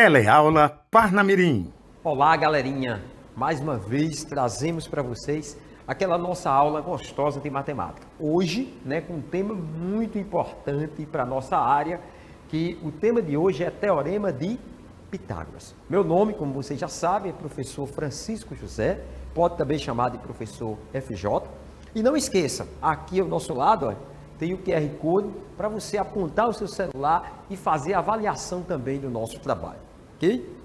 Teleaula Parnamirim. Olá, galerinha! Mais uma vez trazemos para vocês aquela nossa aula gostosa de matemática. Hoje, com um tema muito importante para a nossa área, que o tema de hoje é Teorema de Pitágoras. Meu nome, como vocês já sabem, é professor Francisco José, pode também chamar de professor FJ. E não esqueça, aqui ao nosso lado, tem o QR Code para você apontar o seu celular e fazer a avaliação também do nosso trabalho, ok?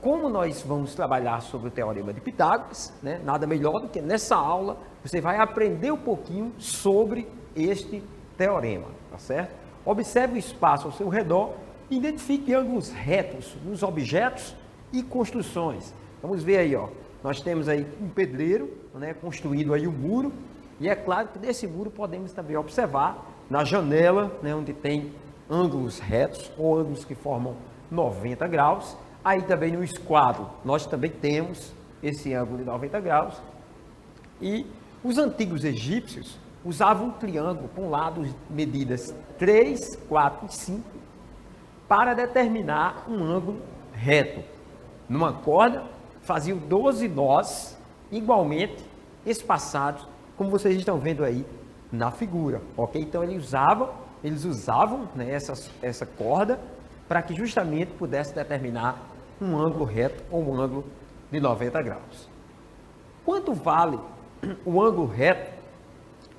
Como nós vamos trabalhar sobre o Teorema de Pitágoras, nada melhor do que nessa aula você vai aprender um pouquinho sobre este teorema, tá certo? Observe o espaço ao seu redor, identifique ângulos retos nos objetos e construções. Vamos ver aí, nós temos aí um pedreiro, construindo aí um muro, e é claro que nesse muro podemos também observar na janela, onde tem ângulos retos ou ângulos que formam 90 graus. Aí também no esquadro nós também temos esse ângulo de 90 graus. E os antigos egípcios usavam um triângulo com lados medidas 3, 4 e 5 para determinar um ângulo reto. Numa corda faziam 12 nós igualmente espaçados, como vocês estão vendo aí na figura, ok? Então eles usavam essa corda para que justamente pudesse determinar um ângulo reto ou um ângulo de 90 graus. Quanto vale o ângulo reto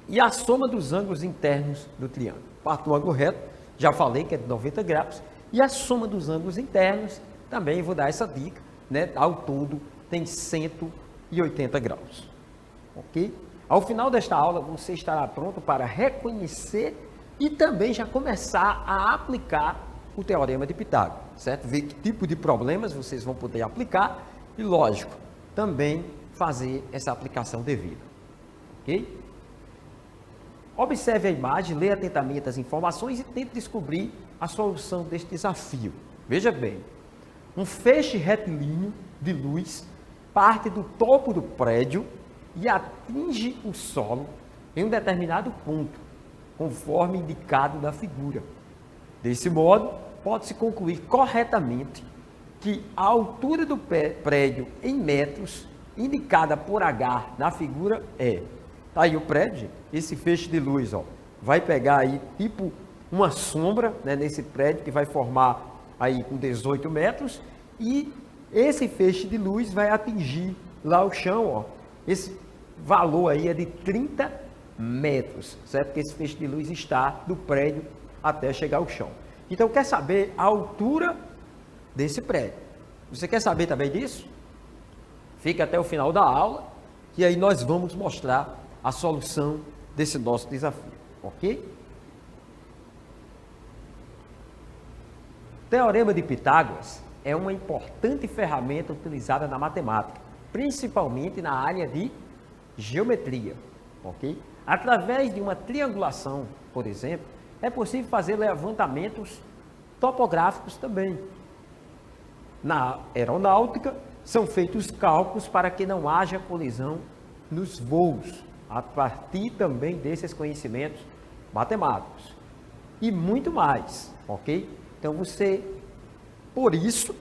e a soma dos ângulos internos do triângulo? Parte do ângulo reto, já falei que é de 90 graus, e a soma dos ângulos internos, também vou dar essa dica, ao todo tem 180 graus, ok? Ao final desta aula, você estará pronto para reconhecer e também já começar a aplicar o Teorema de Pitágoras, certo? Ver que tipo de problemas vocês vão poder aplicar e, lógico, também fazer essa aplicação devida, ok? Observe a imagem, leia atentamente as informações e tente descobrir a solução deste desafio. Veja bem, um feixe retilíneo de luz parte do topo do prédio e atinge o solo em um determinado ponto, conforme indicado na figura. Desse modo, pode-se concluir corretamente que a altura do prédio em metros, indicada por H na figura, tá aí o prédio, esse feixe de luz, vai pegar aí tipo uma sombra, nesse prédio que vai formar aí com 18 metros, e esse feixe de luz vai atingir lá o chão, esse valor aí é de 30 metros, certo? Porque esse feixe de luz está do prédio até chegar ao chão. Então, quer saber a altura desse prédio? Você quer saber também disso? Fica até o final da aula, que aí nós vamos mostrar a solução desse nosso desafio, ok? Teorema de Pitágoras é uma importante ferramenta utilizada na matemática, principalmente na área de geometria, ok? Através de uma triangulação, por exemplo, é possível fazer levantamentos topográficos também. Na aeronáutica, são feitos cálculos para que não haja colisão nos voos, a partir também desses conhecimentos matemáticos. E muito mais, ok? Então você, por isso,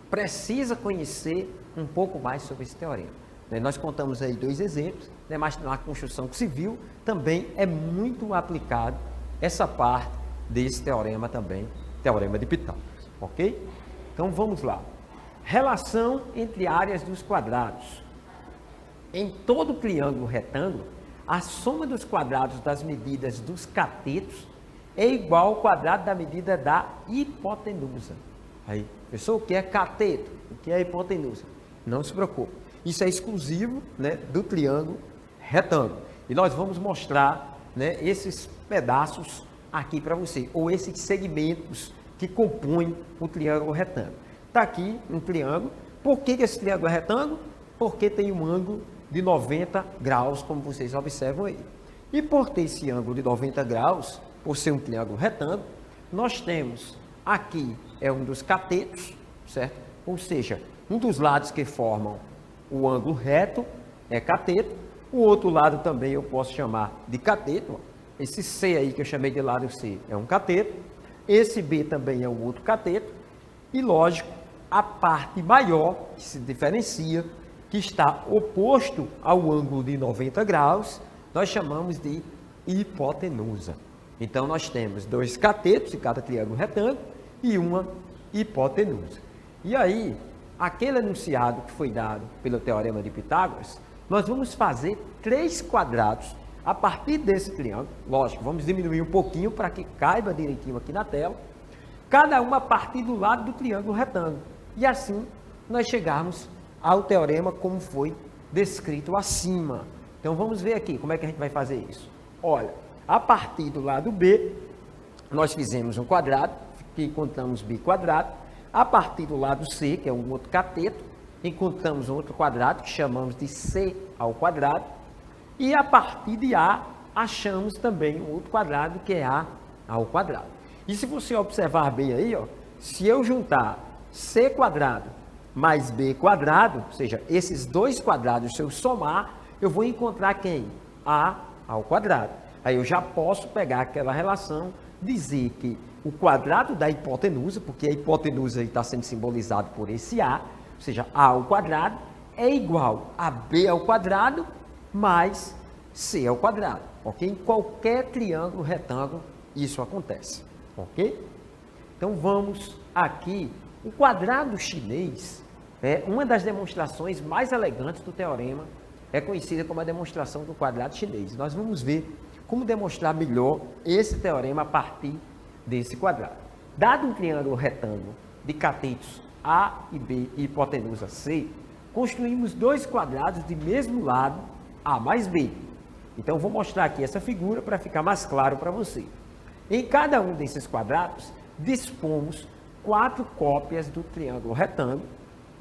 precisa conhecer um pouco mais sobre esse teorema. Nós contamos aí 2 exemplos, mas na construção civil também é muito aplicado essa parte desse teorema também, Teorema de Pitágoras, ok? Então vamos lá. Relação entre áreas dos quadrados. Em todo triângulo retângulo, a soma dos quadrados das medidas dos catetos é igual ao quadrado da medida da hipotenusa. Aí, pessoal, o que é cateto? O que é hipotenusa? Não se preocupe. Isso é exclusivo, do triângulo retângulo. E nós vamos mostrar, esses pedaços aqui para você, ou esses segmentos que compõem o triângulo retângulo. Está aqui um triângulo. Por que esse triângulo é retângulo? Porque tem um ângulo de 90 graus, como vocês observam aí. E por ter esse ângulo de 90 graus, por ser um triângulo retângulo, nós temos aqui um dos catetos, certo? Ou seja, um dos lados que formam o ângulo reto é cateto, o outro lado também eu posso chamar de cateto. Esse C aí que eu chamei de lado C é um cateto, esse B também é um outro cateto, E, lógico, a parte maior, que se diferencia, que está oposto ao ângulo de 90 graus, nós chamamos de hipotenusa. Então, nós temos dois catetos de cada triângulo retângulo e uma hipotenusa. E aí, aquele enunciado que foi dado pelo Teorema de Pitágoras, nós vamos fazer 3 quadrados a partir desse triângulo. Lógico, vamos diminuir um pouquinho para que caiba direitinho aqui na tela. Cada uma a partir do lado do triângulo retângulo. E assim, nós chegarmos ao teorema como foi descrito acima. Então, vamos ver aqui como é que a gente vai fazer isso. Olha, a partir do lado B, nós fizemos um quadrado, que encontramos B quadrado. A partir do lado C, que é um outro cateto, encontramos um outro quadrado, que chamamos de C ao quadrado. E a partir de A, achamos também um outro quadrado, que é A ao quadrado. E se você observar bem aí, ó, se eu juntar C quadrado mais B quadrado, ou seja, esses dois quadrados, se eu somar, eu vou encontrar quem? A ao quadrado. Aí eu já posso pegar aquela relação, dizer que o quadrado da hipotenusa, porque a hipotenusa está sendo simbolizado por esse A, ou seja, A ao quadrado, é igual a B ao quadrado mais C ao quadrado, ok? Em qualquer triângulo retângulo isso acontece, ok? Então vamos aqui, o quadrado chinês é uma das demonstrações mais elegantes do teorema, é conhecida como a demonstração do quadrado chinês. Nós vamos ver como demonstrar melhor esse teorema a partir desse quadrado. Dado um triângulo retângulo de catetos A e B e hipotenusa C, construímos dois quadrados de mesmo lado, A mais B. Então, vou mostrar aqui essa figura para ficar mais claro para você. Em cada um desses quadrados, dispomos 4 cópias do triângulo retângulo,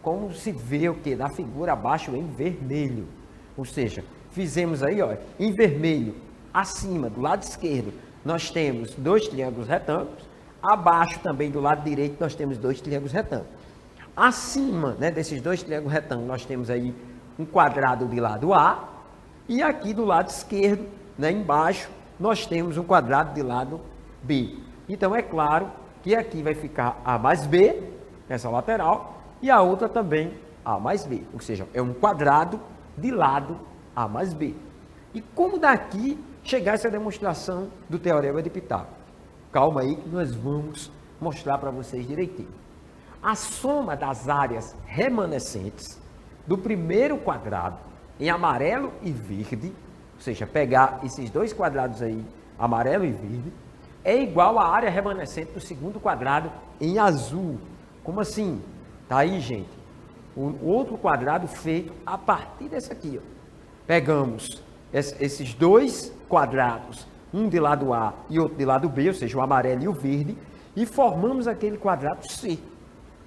como se vê o que? Na figura abaixo em vermelho. Ou seja, fizemos aí, ó, em vermelho, acima, do lado esquerdo, nós temos 2 triângulos retângulos. Abaixo também, do lado direito, nós temos 2 triângulos retângulos. Acima, né, desses 2 triângulos retângulos, nós temos aí um quadrado de lado A. E aqui do lado esquerdo, né, embaixo, nós temos um quadrado de lado B. Então, é claro que aqui vai ficar A mais B, essa lateral, e a outra também A mais B. Ou seja, é um quadrado de lado A mais B. E como daqui chegar essa demonstração do Teorema de Pitágoras? Calma aí que nós vamos mostrar para vocês direitinho. A soma das áreas remanescentes do primeiro quadrado em amarelo e verde, ou seja, pegar esses 2 quadrados aí, amarelo e verde, é igual à área remanescente do segundo quadrado em azul. Como assim? Tá aí, gente. O outro quadrado feito a partir desse aqui, ó. Pegamos esses 2 quadrados, um de lado A e outro de lado B, ou seja, o amarelo e o verde, e formamos aquele quadrado C.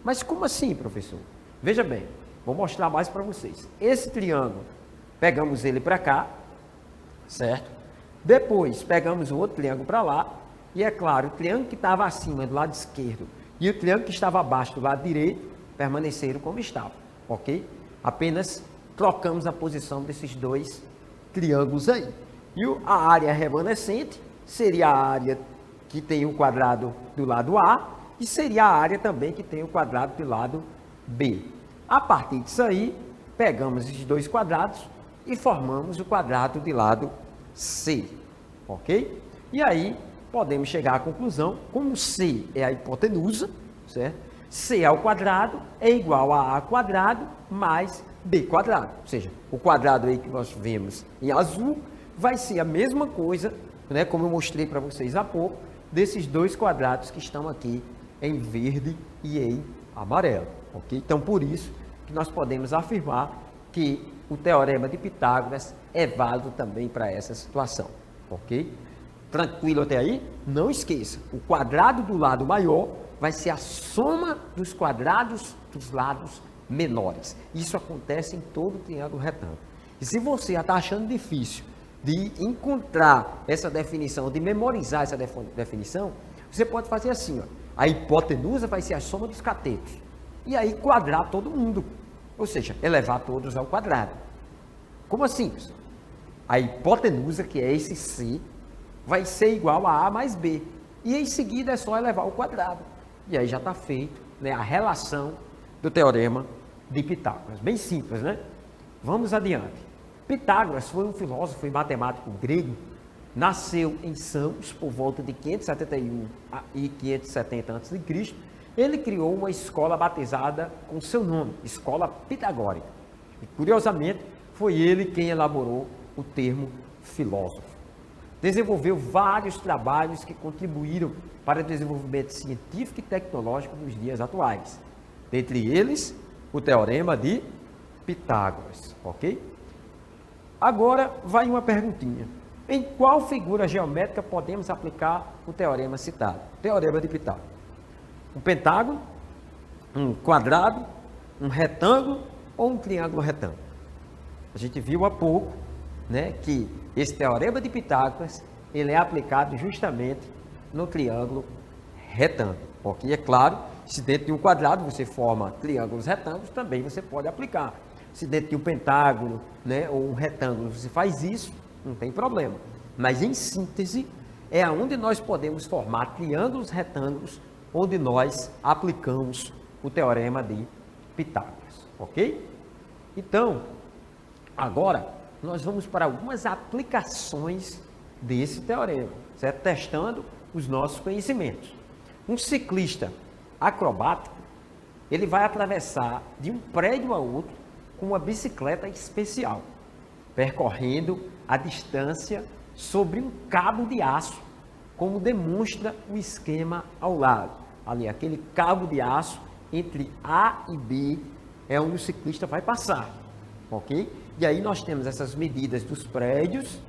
Mas como assim, professor? Veja bem, vou mostrar mais para vocês. Esse triângulo, pegamos ele para cá, certo? Depois, pegamos o outro triângulo para lá, e é claro, o triângulo que estava acima do lado esquerdo e o triângulo que estava abaixo do lado direito permaneceram como estavam, ok? Apenas trocamos a posição desses 2 triângulos aí. E a área remanescente seria a área que tem o quadrado do lado A e seria a área também que tem o quadrado do lado B. A partir disso aí, pegamos esses 2 quadrados e formamos o quadrado de lado C, ok? E aí, podemos chegar à conclusão, como C é a hipotenusa, certo? C ao quadrado é igual a quadrado mais B quadrado. Ou seja, o quadrado aí que nós vemos em azul vai ser a mesma coisa, né, como eu mostrei para vocês há pouco, desses 2 quadrados que estão aqui em verde e em amarelo. Ok? Então, por isso que nós podemos afirmar que o Teorema de Pitágoras é válido também para essa situação. Ok? Tranquilo até aí? Não esqueça, o quadrado do lado maior vai ser a soma dos quadrados dos lados menores. Isso acontece em todo triângulo retângulo. E se você está achando difícil de encontrar essa definição, de memorizar essa definição, você pode fazer assim, ó. A hipotenusa vai ser a soma dos catetos. E aí quadrar todo mundo. Ou seja, elevar todos ao quadrado. Como assim? A hipotenusa, que é esse C, vai ser igual a A mais B. E em seguida é só elevar ao quadrado. E aí já está feito né, a relação do teorema de Pitágoras. Bem simples, né? Vamos adiante. Pitágoras foi um filósofo e matemático grego, nasceu em Samos por volta de 571 e 570 a.C. Ele criou uma escola batizada com seu nome, Escola Pitagórica. E, curiosamente, foi ele quem elaborou o termo filósofo. Desenvolveu vários trabalhos que contribuíram para o desenvolvimento científico e tecnológico nos dias atuais. Dentre eles, o Teorema de Pitágoras, ok? Agora, vai uma perguntinha. Em qual figura geométrica podemos aplicar o teorema citado? Teorema de Pitágoras. Um pentágono, um quadrado, um retângulo ou um triângulo retângulo? A gente viu há pouco, né, que esse teorema de Pitágoras, ele é aplicado justamente no triângulo retângulo. Porque, é claro, se dentro de um quadrado você forma triângulos retângulos, também você pode aplicar. Se dentro de um pentágono, né, ou um retângulo você faz isso, não tem problema. Mas, em síntese, é onde nós podemos formar triângulos retângulos, onde nós aplicamos o teorema de Pitágoras, ok? Então, agora, nós vamos para algumas aplicações desse teorema, certo? Testando os nossos conhecimentos. Um ciclista acrobático, ele vai atravessar de um prédio a outro com uma bicicleta especial, percorrendo a distância sobre um cabo de aço, como demonstra o esquema ao lado. Ali, aquele cabo de aço entre A e B é onde o ciclista vai passar, ok? E aí nós temos essas medidas dos prédios,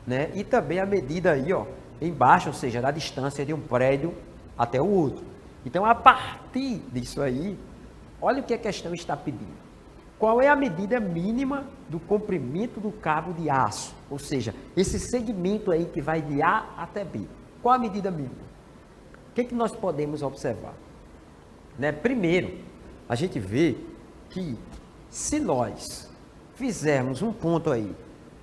né? E também a medida aí, ó, embaixo, ou seja, da distância de um prédio até o outro. Então, a partir disso aí, olha o que a questão está pedindo. Qual é a medida mínima do comprimento do cabo de aço? Ou seja, esse segmento aí que vai de A até B. Qual a medida mínima? O que nós podemos observar? Né? Primeiro, a gente vê que se nós fizermos um ponto aí,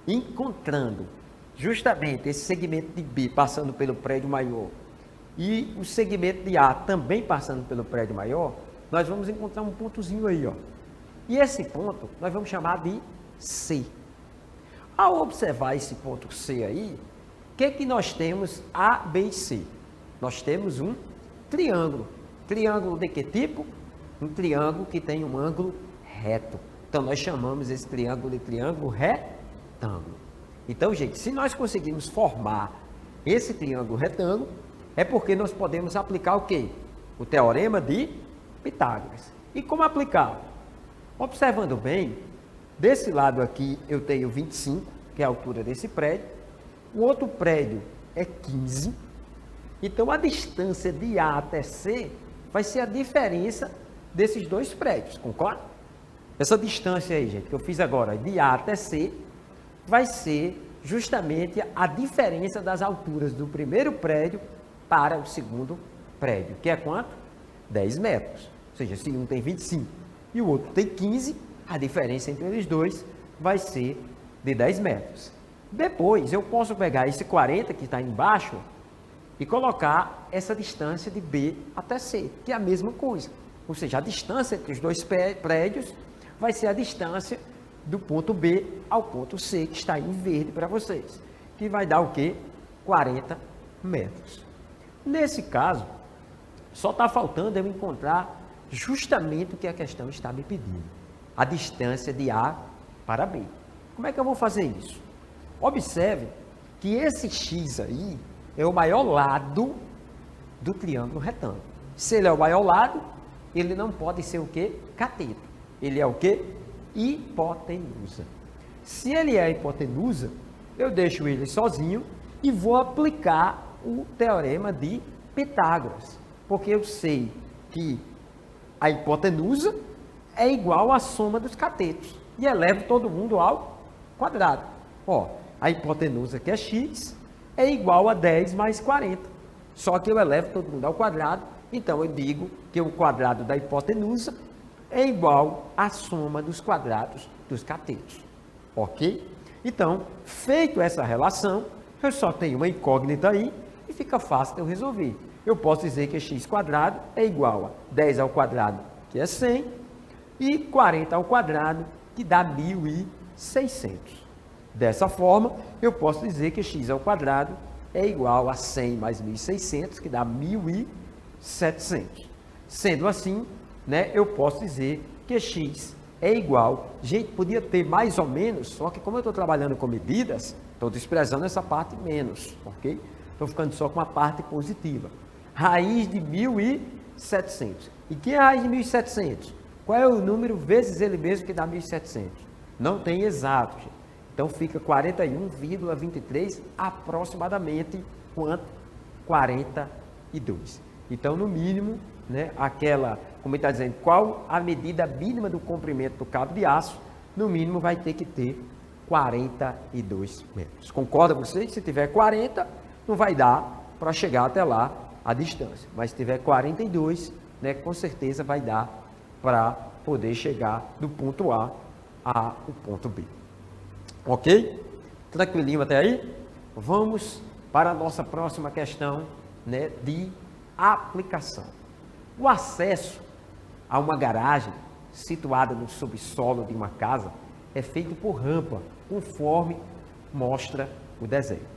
encontrando justamente esse segmento de B passando pelo prédio maior e o segmento de A também passando pelo prédio maior, nós vamos encontrar um pontozinho aí, ó. E esse ponto nós vamos chamar de C. Ao observar esse ponto C aí, o que nós temos A, B e C? Nós temos um triângulo. Triângulo de que tipo? Um triângulo que tem um ângulo reto. Então, nós chamamos esse triângulo de triângulo retângulo. Então, gente, se nós conseguirmos formar esse triângulo retângulo, é porque nós podemos aplicar o quê? O teorema de Pitágoras. E como aplicar? Observando bem, desse lado aqui eu tenho 25, que é a altura desse prédio. O outro prédio é 15. Então, a distância de A até C vai ser a diferença desses dois prédios, concorda? Essa distância aí, gente, que eu fiz agora, de A até C, vai ser justamente a diferença das alturas do primeiro prédio para o segundo prédio, que é quanto? 10 metros. Ou seja, se um tem 25 e o outro tem 15, a diferença entre eles dois vai ser de 10 metros. Depois, eu posso pegar esse 40 que está embaixo e colocar essa distância de B até C, que é a mesma coisa. Ou seja, a distância entre os dois prédios vai ser a distância do ponto B ao ponto C, que está em verde para vocês, que vai dar o quê? 40 metros. Nesse caso, só está faltando eu encontrar justamente o que a questão está me pedindo, a distância de A para B. Como é que eu vou fazer isso? Observe que esse X aí é o maior lado do triângulo retângulo. Se ele é o maior lado, ele não pode ser o quê? Cateto. Ele é o quê? Hipotenusa. Se ele é hipotenusa, eu deixo ele sozinho e vou aplicar o teorema de Pitágoras. Porque eu sei que a hipotenusa é igual à soma dos catetos. E elevo todo mundo ao quadrado. Ó, a hipotenusa, que é x, é igual a 10 mais 40. Só que eu elevo todo mundo ao quadrado, então eu digo que o quadrado da hipotenusa é igual à soma dos quadrados dos catetos. Ok? Então, feito essa relação, eu só tenho uma incógnita aí e fica fácil de eu resolver. eu posso dizer que x quadrado é igual a 10 ao quadrado, que é 100, e 40 ao quadrado, que dá 1.600. Dessa forma, eu posso dizer que x ao quadrado é igual a 100 mais 1.600, que dá 1.700. Sendo assim, né, eu posso dizer que x é igual, gente, podia ter mais ou menos, só que como eu estou trabalhando com medidas, estou desprezando essa parte menos, ok? Estou ficando só com a parte positiva. Raiz de 1.700. E que é a raiz de 1.700? Qual é o número vezes ele mesmo que dá 1.700? Não tem exato, gente. Então fica 41,23 aproximadamente quanto? 42. Então, no mínimo, né, aquela, como ele está dizendo, qual a medida mínima do comprimento do cabo de aço, no mínimo vai ter que ter 42 metros. Concorda vocês? Se tiver 40, não vai dar para chegar até lá a distância. Mas se tiver 42, né, com certeza vai dar para poder chegar do ponto A ao ponto B. Ok? Tranquilinho até aí? Vamos para a nossa próxima questão, né, de aplicação. O acesso a uma garagem situada no subsolo de uma casa é feito por rampa, conforme mostra o desenho.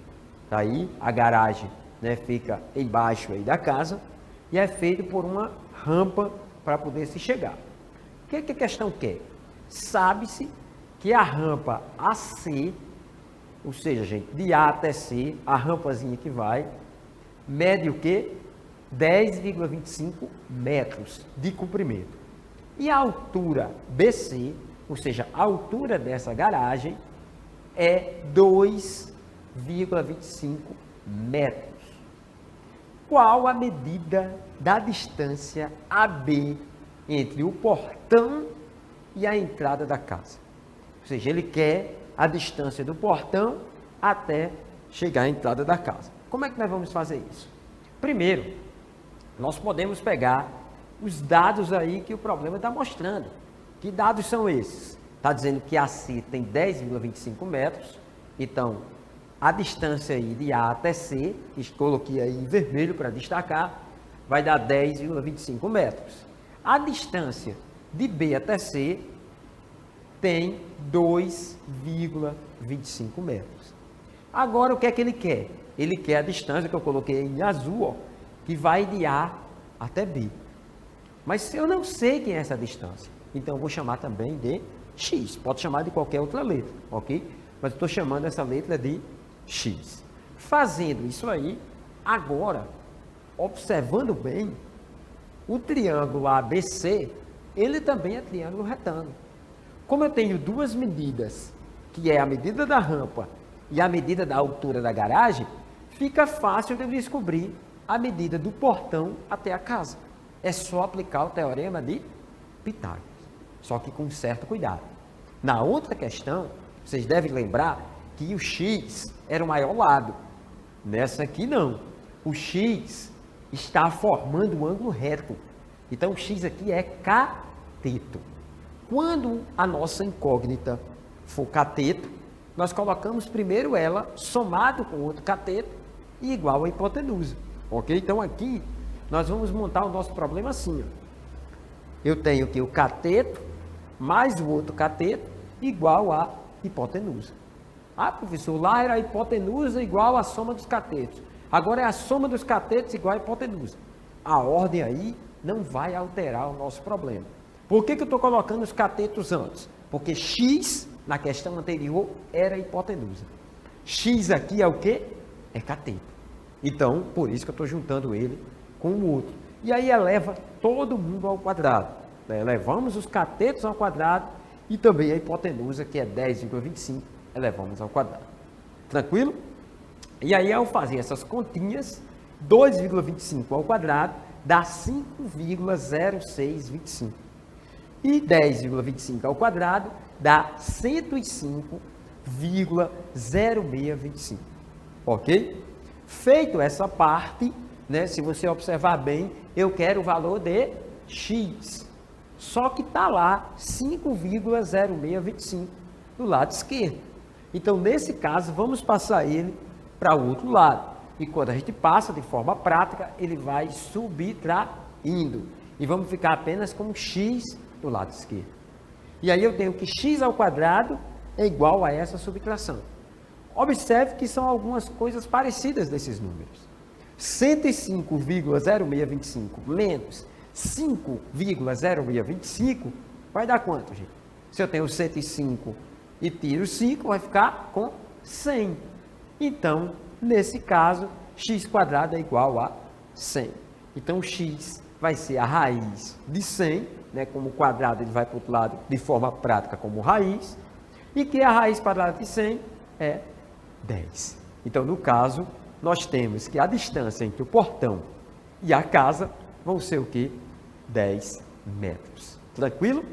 Aí a garagem, né, fica embaixo aí da casa e é feito por uma rampa para poder se chegar. O que a questão quer? Sabe-se que a rampa AC, ou seja, gente, de A até C, a rampazinha que vai, mede o quê? 10,25 metros de comprimento. E a altura BC, ou seja, a altura dessa garagem, é 2,25 metros. Qual a medida da distância AB entre o portão e a entrada da casa? Ou seja, ele quer a distância do portão até chegar à entrada da casa. Como é que nós vamos fazer isso? Primeiro, nós podemos pegar os dados aí que o problema está mostrando. Que dados são esses? Está dizendo que AC tem 10,25 metros, então a distância aí de A até C, que coloquei aí em vermelho para destacar, vai dar 10,25 metros. A distância de B até C tem 2,25 metros. Agora, o que é que ele quer? Ele quer a distância que eu coloquei em azul, ó, que vai de A até B. Mas se eu não sei quem é essa distância, então eu vou chamar também de X. Pode chamar de qualquer outra letra, ok? Mas eu estou chamando essa letra de X. Fazendo isso aí, agora, observando bem, o triângulo ABC, ele também é triângulo retângulo. Como eu tenho duas medidas, que é a medida da rampa e a medida da altura da garagem, fica fácil de eu descobrir a medida do portão até a casa. É só aplicar o teorema de Pitágoras, só que com certo cuidado. Na outra questão, vocês devem lembrar que o X era o maior lado. Nessa aqui não. O X está formando um ângulo reto. Então o X aqui é cateto. Quando a nossa incógnita for cateto, nós colocamos primeiro ela somado com outro cateto e igual a hipotenusa. Ok? Então aqui nós vamos montar o nosso problema assim. Ó. Eu tenho aqui o cateto mais o outro cateto igual a hipotenusa. Ah, professor, lá era a hipotenusa igual a soma dos catetos. Agora é a soma dos catetos igual a hipotenusa. A ordem aí não vai alterar o nosso problema. Por que eu estou colocando os catetos antes? Porque X, na questão anterior, era hipotenusa. X aqui é o quê? É cateto. Então, por isso que eu estou juntando ele com o outro. E aí eleva todo mundo ao quadrado. Né? Elevamos os catetos ao quadrado e também a hipotenusa, que é 10,25, elevamos ao quadrado. Tranquilo? E aí, ao fazer essas continhas, 2,25 ao quadrado dá 5,0625. E 10,25 ao quadrado dá 105,0625. Ok? Feito essa parte, né, se você observar bem, eu quero o valor de X. Só que está lá 5,0625 do lado esquerdo. Então, nesse caso, vamos passar ele para o outro lado. e quando a gente passa de forma prática, ele vai subtraindo. E vamos ficar apenas com x do lado esquerdo. E aí eu tenho que x ao quadrado é igual a essa subtração. Observe que são algumas coisas parecidas desses números. 105,0625 menos 5,0625 vai dar quanto, gente? Se eu tenho 105 e tiro 5, vai ficar com 100. Então, nesse caso, x² é igual a 100. Então, x vai ser a raiz de 100, né? Como o quadrado ele vai para o outro lado de forma prática como raiz, e que a raiz quadrada de 100 é 10. Então, no caso, nós temos que a distância entre o portão e a casa vão ser o quê? 10 metros. Tranquilo?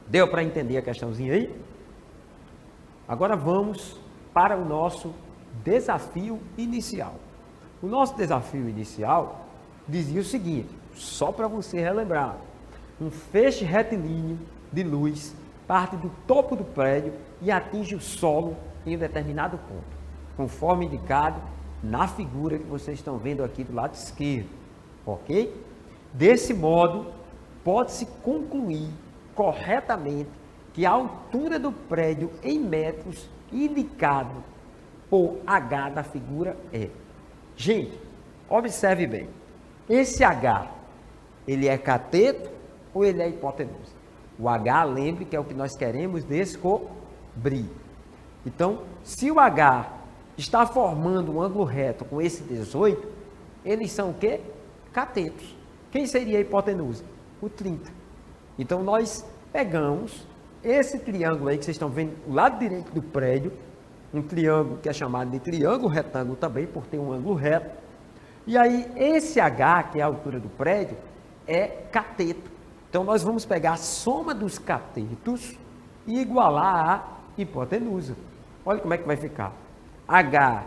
Deu para entender a questãozinha aí? Agora vamos para o nosso desafio inicial. O nosso desafio inicial dizia o seguinte, só para você relembrar: um feixe retilíneo de luz parte do topo do prédio e atinge o solo em um determinado ponto, conforme indicado na figura que vocês estão vendo aqui do lado esquerdo, ok? Desse modo, pode-se concluir corretamente que a altura do prédio em metros indicado por H da figura é. Gente, observe bem, esse H, ele é cateto ou ele é hipotenusa? O H, lembre que é o que nós queremos descobrir. Então, se o H está formando um ângulo reto com esse 18, eles são o quê? Catetos. Quem seria a hipotenusa? O 30. Então, nós pegamos esse triângulo aí que vocês estão vendo do lado direito do prédio, um triângulo que é chamado de triângulo retângulo também, por ter um ângulo reto. E aí, esse H, que é a altura do prédio, é cateto. Então, nós vamos pegar a soma dos catetos e igualar a hipotenusa. Olha como é que vai ficar. H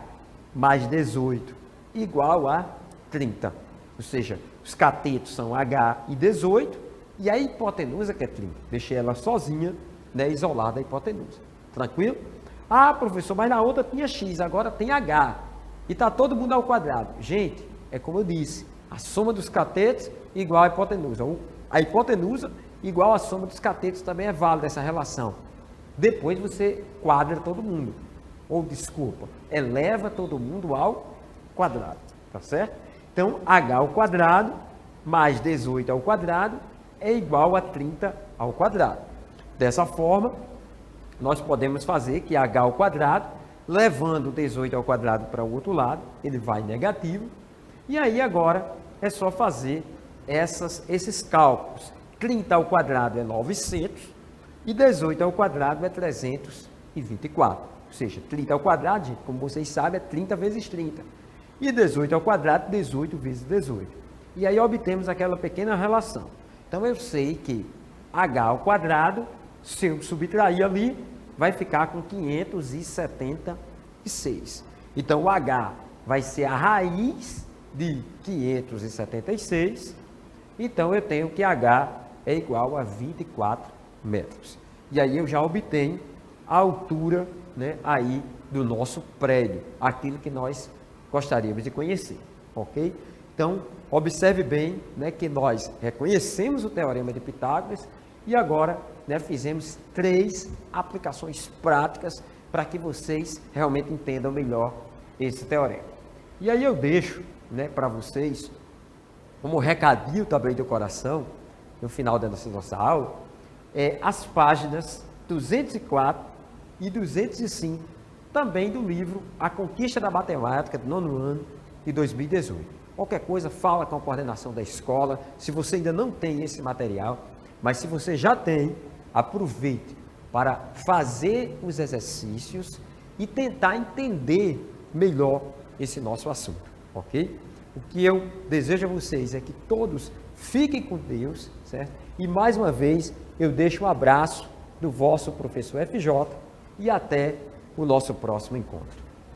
mais 18 igual a 30. Ou seja, os catetos são H e 18 e a hipotenusa que é 30. Deixei ela sozinha, né, isolada a hipotenusa. Tranquilo? Ah, professor, mas na outra tinha X, agora tem H. E está todo mundo ao quadrado. Gente, é como eu disse, a soma dos catetos igual a hipotenusa. A hipotenusa igual a soma dos catetos também é válida essa relação. Depois você quadra todo mundo. Ou, desculpa, eleva todo mundo ao quadrado. Tá certo? Então, H ao quadrado mais 18 ao quadrado é igual a 30 ao quadrado. Dessa forma, nós podemos fazer que H ao quadrado, levando 18 ao quadrado para o outro lado, ele vai negativo. E aí, agora, é só fazer esses cálculos. 30 ao quadrado é 900 e 18 ao quadrado é 324. Ou seja, 30 ao quadrado, gente, como vocês sabem, é 30 vezes 30. E 18 ao quadrado, 18 vezes 18. E aí obtemos aquela pequena relação. Então, eu sei que H ao quadrado, se eu subtrair ali, vai ficar com 576. Então, o H vai ser a raiz de 576. Então, eu tenho que H é igual a 24 metros. E aí eu já obtenho a altura, né, aí do nosso prédio, aquilo que nós gostaríamos de conhecer, ok? Então, observe bem, né, que nós reconhecemos o Teorema de Pitágoras e agora, né, fizemos 3 aplicações práticas para que vocês realmente entendam melhor esse teorema. E aí eu deixo, né, para vocês, como recadinho também do coração, no final da nossa aula, as páginas 204 e 205, também do livro A Conquista da Matemática, do 9º ano de 2018. Qualquer coisa, fala com a coordenação da escola, se você ainda não tem esse material, mas se você já tem, aproveite para fazer os exercícios e tentar entender melhor esse nosso assunto, ok? O que eu desejo a vocês é que todos fiquem com Deus, certo? E mais uma vez, eu deixo um abraço do vosso professor FJ e até o nosso próximo encontro.